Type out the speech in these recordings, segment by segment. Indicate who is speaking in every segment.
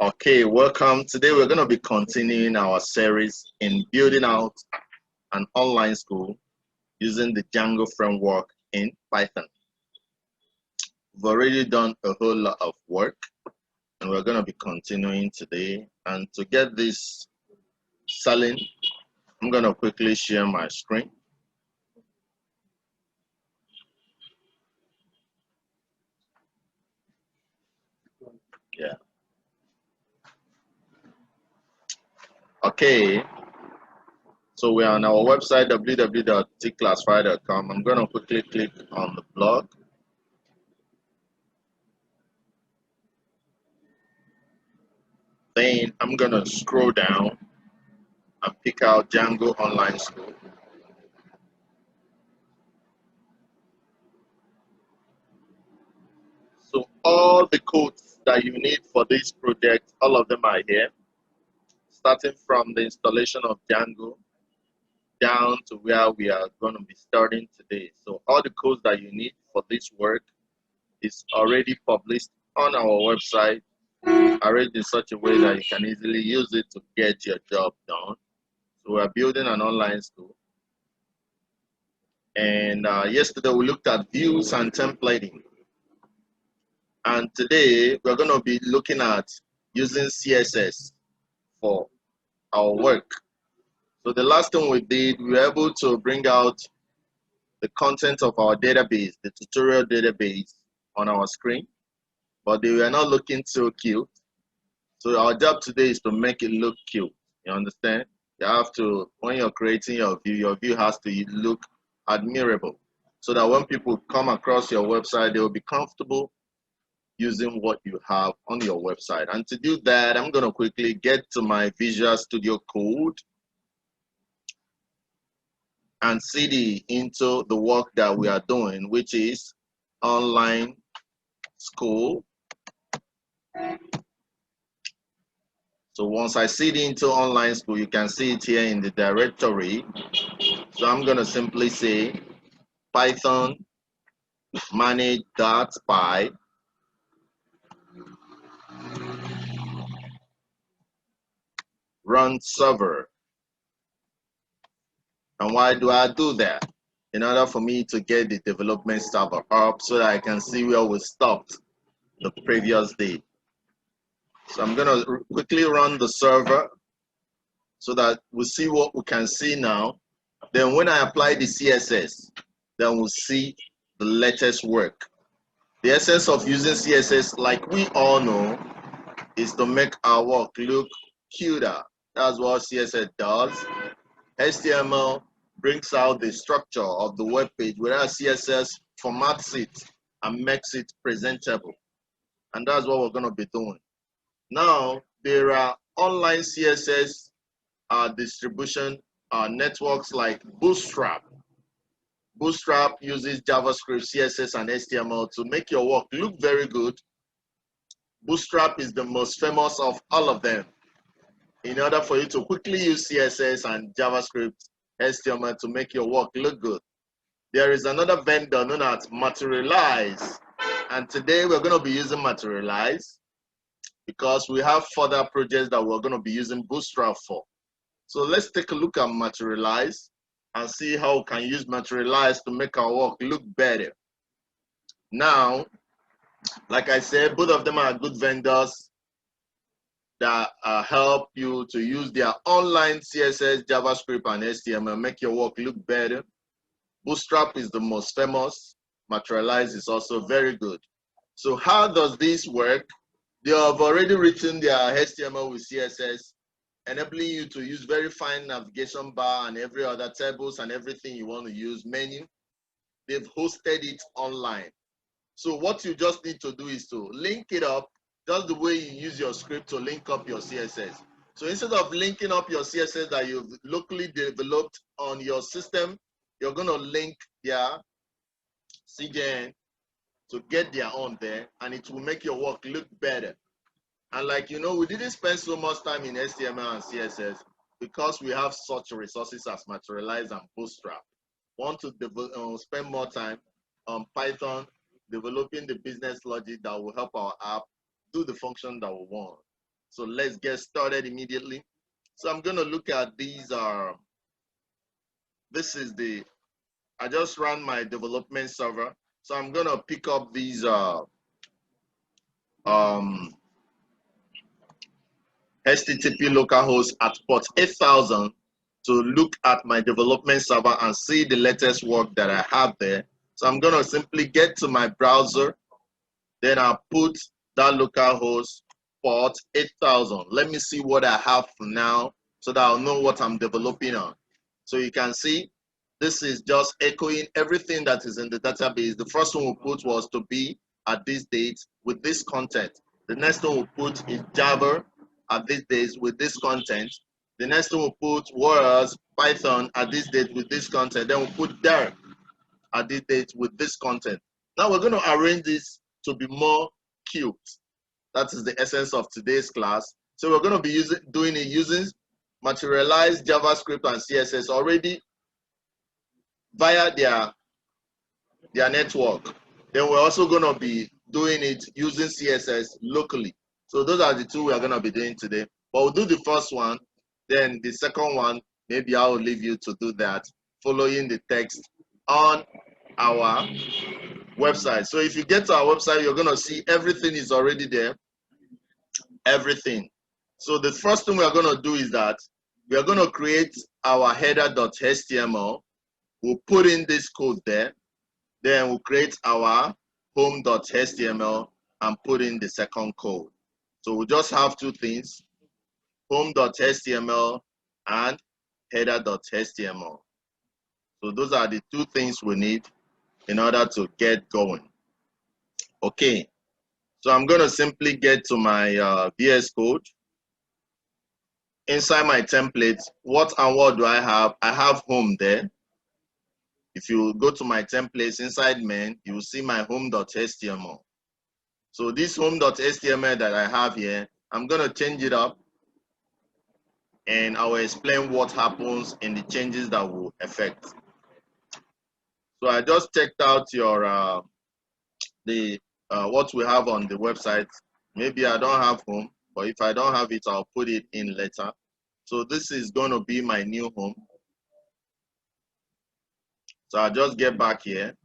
Speaker 1: Okay, welcome. Today we're going to be continuing our series in building out an online school using the Django framework in Python. We've already done a whole lot of work and we're going to be continuing today. And to get this selling, I'm going to quickly share my screen. Yeah. Okay. So we're on our website, www.tclassified.com. I'm going to quickly click on the blog. Then I'm going to scroll down and pick out Django Online School. So all the codes that you need for this project, all of them are here, starting from the installation of Django down to where we are going to be starting today. So all the codes that you need for this work is already published on our website, arranged in such a way that you can easily use it to get your job done. So we're building an online school. And yesterday we looked at views and templating. And today we're going to be looking at using CSS for our work. So the last thing we did, we were able to bring out the content of our database, the tutorial database on our screen, but they were not looking so cute. So our job today is to make it look cute. You understand? You have to, when you're creating your view has to look admirable so that when people come across your website, they will be comfortable using what you have on your website. And to do that, I'm going to quickly get to my Visual Studio Code and cd into the work that we are doing, which is online school. So once I cd into online school, you can see it here in the directory. So I'm going to simply say Python manage.py run server. And why do I do that? In order for me to get the development server up so that I can see where we stopped the previous day. So I'm going to quickly run the server so that we'll see what we can see now. Then when I apply the CSS, then we'll see the latest work. The essence of using CSS, like we all know, is to make our work look cuter. That's what CSS does. HTML brings out the structure of the web page, whereas CSS formats it and makes it presentable. And that's what we're going to be doing. Now, there are online CSS distribution networks like Bootstrap. Bootstrap uses JavaScript, CSS, and HTML to make your work look very good. Bootstrap is the most famous of all of them. In order for you to quickly use CSS and JavaScript, HTML to make your work look good, there is another vendor known as Materialize. And today we're going to be using Materialize because we have further projects that we're going to be using Bootstrap for. So let's take a look at Materialize and see how we can use Materialize to make our work look better. Now, like I said, both of them are good vendors that help you to use their online CSS, JavaScript, and HTML, make your work look better. Bootstrap is the most famous. Materialize is also very good. So how does this work? They have already written their HTML with CSS, enabling you to use very fine navigation bar and every other tables and everything you want to use, menu. They've hosted it online. So what you just need to do is to link it up just the way you use your script to link up your CSS. So instead of linking up your CSS that you've locally developed on your system, you're going to link their CDN to get their own there, and it will make your work look better. And like you know, we didn't spend so much time in HTML and CSS because we have such resources as Materialize and Bootstrap. Want to spend more time on Python, developing the business logic that will help our app do the function that we want. So let's get started immediately. So I'm going to look at these. This is I just ran my development server. So I'm going to pick up these HTTP localhost at port 8000 to look at my development server and see the latest work that I have there. So I'm going to simply get to my browser, then I'll put that localhost port 8000. Let me see what I have for now so that I'll know what I'm developing on. So you can see this is just echoing everything that is in the database. The first one we put was to be at this date with this content. The next one we put is Java at this date with this content. The next one we put was Python at this date with this content. Then we put Derek at this date with this content. Now we're going to arrange this to be more cute. That is the essence of today's class. So we're going to be doing it using Materialize, JavaScript, and CSS already via their network. Then we're also going to be doing it using CSS locally. So those are the two we're going to be doing today. But we'll do the first one. Then the second one, maybe I'll leave you to do that following the text on our website. So if you get to our website, you're going to see everything is already there. Everything. So the first thing we are going to do is that we are going to create our header.html. We'll put in this code there. Then we'll create our home.html and put in the second code. So we'll just have two things, home.html and header.html. So those are the two things we need in order to get going. Okay, so I'm going to simply get to my VS Code. Inside my template, what and what do I have? I have home there. If you go to my templates inside main, you will see my home.html. So this home.html that I have here, I'm going to change it up and I will explain what happens in the changes that will affect. So I just checked out your what we have on the website. Maybe I don't have home, but if I don't have it, I'll put it in later. So this is going to be my new home. So I'll just get back here,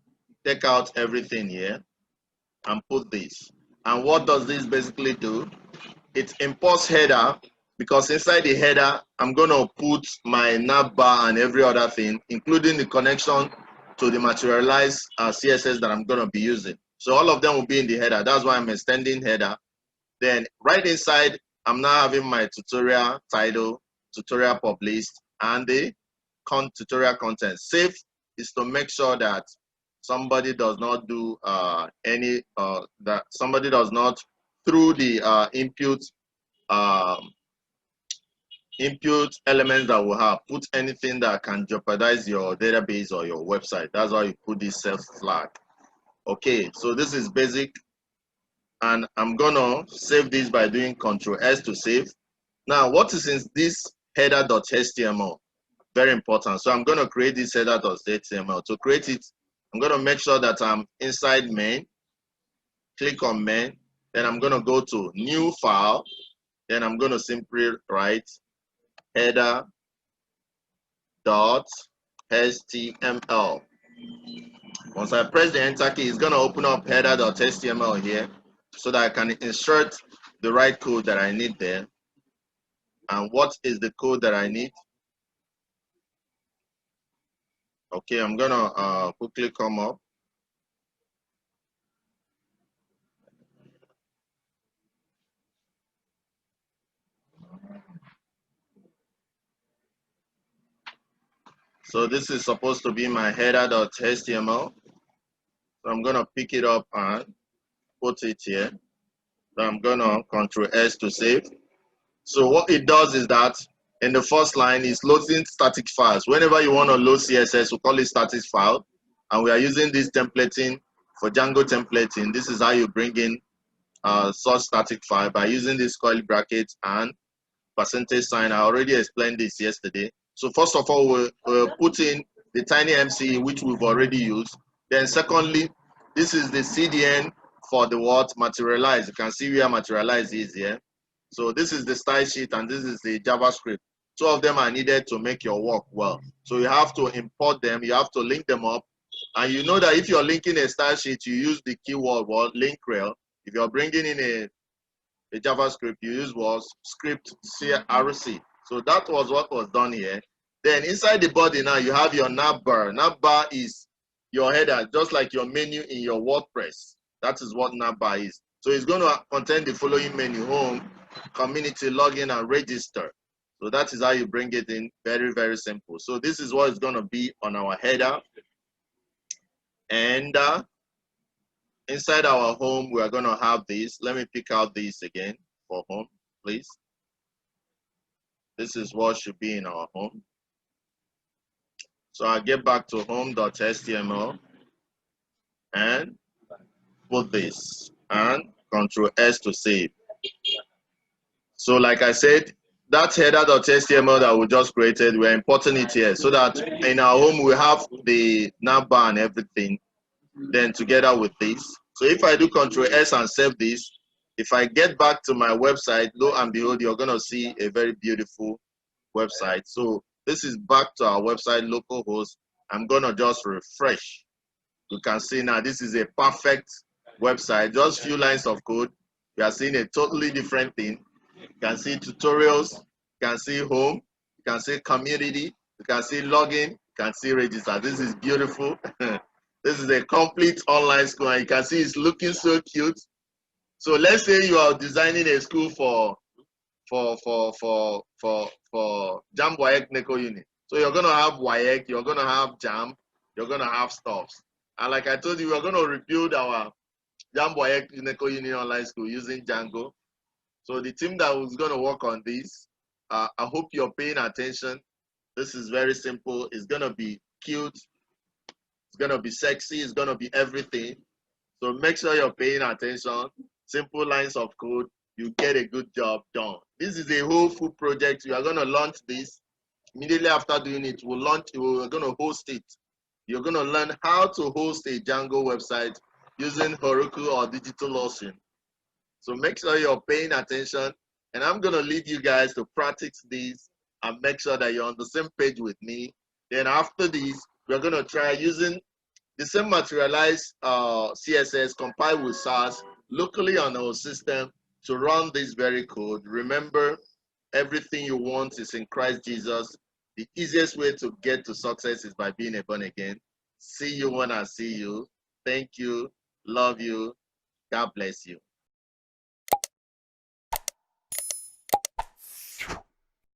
Speaker 1: take out everything here, and put this. And what does this basically do? It imports header, because inside the header, I'm going to put my navbar and every other thing, including the connection to the Materialize CSS that I'm going to be using. So all of them will be in the header. That's why I'm extending header. Then right inside, I'm now having my tutorial title, tutorial published, and the tutorial content. Save is to make sure that somebody does not do that somebody does not through the input elements that we have put anything that can jeopardize your database or your website. That's why you put this self flag. Okay, so this is basic, and I'm gonna save this by doing Ctrl+S to save. Now, what is in this header.html? Very important. So I'm going to create this header.html. To create it, I'm going to make sure that I'm inside main, click on main, then I'm going to go to new file, then I'm going to simply write header.html. Once I press the enter key, it's going to open up header.html here so that I can insert the right code that I need there. And what is the code that I need? Okay, I'm gonna quickly come up. So this is supposed to be my header.html. So I'm gonna pick it up and put it here. So I'm gonna Ctrl+S to save. So what it does is that in the first line is loading static files. Whenever you want to load CSS, we call it static file. And we are using this templating for Django templating. This is how you bring in such static file by using this curly bracket and percentage sign. I already explained this yesterday. So first of all, we'll put in the tiny MC, which we've already used. Then secondly, this is the CDN for the what? Materialize. You can see where Materialize is here. So this is the style sheet and this is the JavaScript. Two of them are needed to make your work well. So you have to import them, you have to link them up. And you know that if you're linking a style sheet, you use the keyword what link rel. If you're bringing in a JavaScript, you use was script CRC. So that was what was done here. Then inside the body now, you have your navbar. Navbar is your header, just like your menu in your WordPress. That is what navbar is. So it's going to contain the following menu: home, community, login, and register. So that is how you bring it in. Very, very simple. So this is what is going to be on our header. And inside our home, we are going to have this. Let me pick out this again for home, please. This is what should be in our home. So I'll get back to home.html and put this and Control S to save. So like I said, that header.html that we just created, we're importing it here so that in our home we have the navbar and everything, then together with this. So if I do Control S and save this, if I get back to my website, lo and behold, you're going to see a very beautiful website. So this is back to our website, localhost. I'm going to just refresh. You can see now this is a perfect website. Just few lines of code. You are seeing a totally different thing. You can see tutorials. You can see home. You can see community. You can see login. You can see register. This is beautiful. This is a complete online school, and you can see it's looking so cute. So let's say you are designing a school for JAM WAEC NECO unit. So you're going to have WAEC, you're going to have JAM, you're going to have stuffs. And like I told you, we're going to rebuild our JAM WAEC NECO unit online school using Django. So the team that was going to work on this, I hope you're paying attention. This is very simple. It's going to be cute. It's going to be sexy. It's going to be everything. So make sure you're paying attention. Simple lines of code. You get a good job done. This is a whole full project. We are going to launch this. Immediately after doing it, we're going to host it. You're going to learn how to host a Django website using Heroku or DigitalOcean. So make sure you're paying attention. And I'm going to lead you guys to practice this and make sure that you're on the same page with me. Then after this, we're going to try using the same Materialize CSS compiled with SAS locally on our system to run this very code. Remember, everything you want is in Christ Jesus. The easiest way to get to success is by being a born again. See you when I see you. Thank you. Love you. God bless you.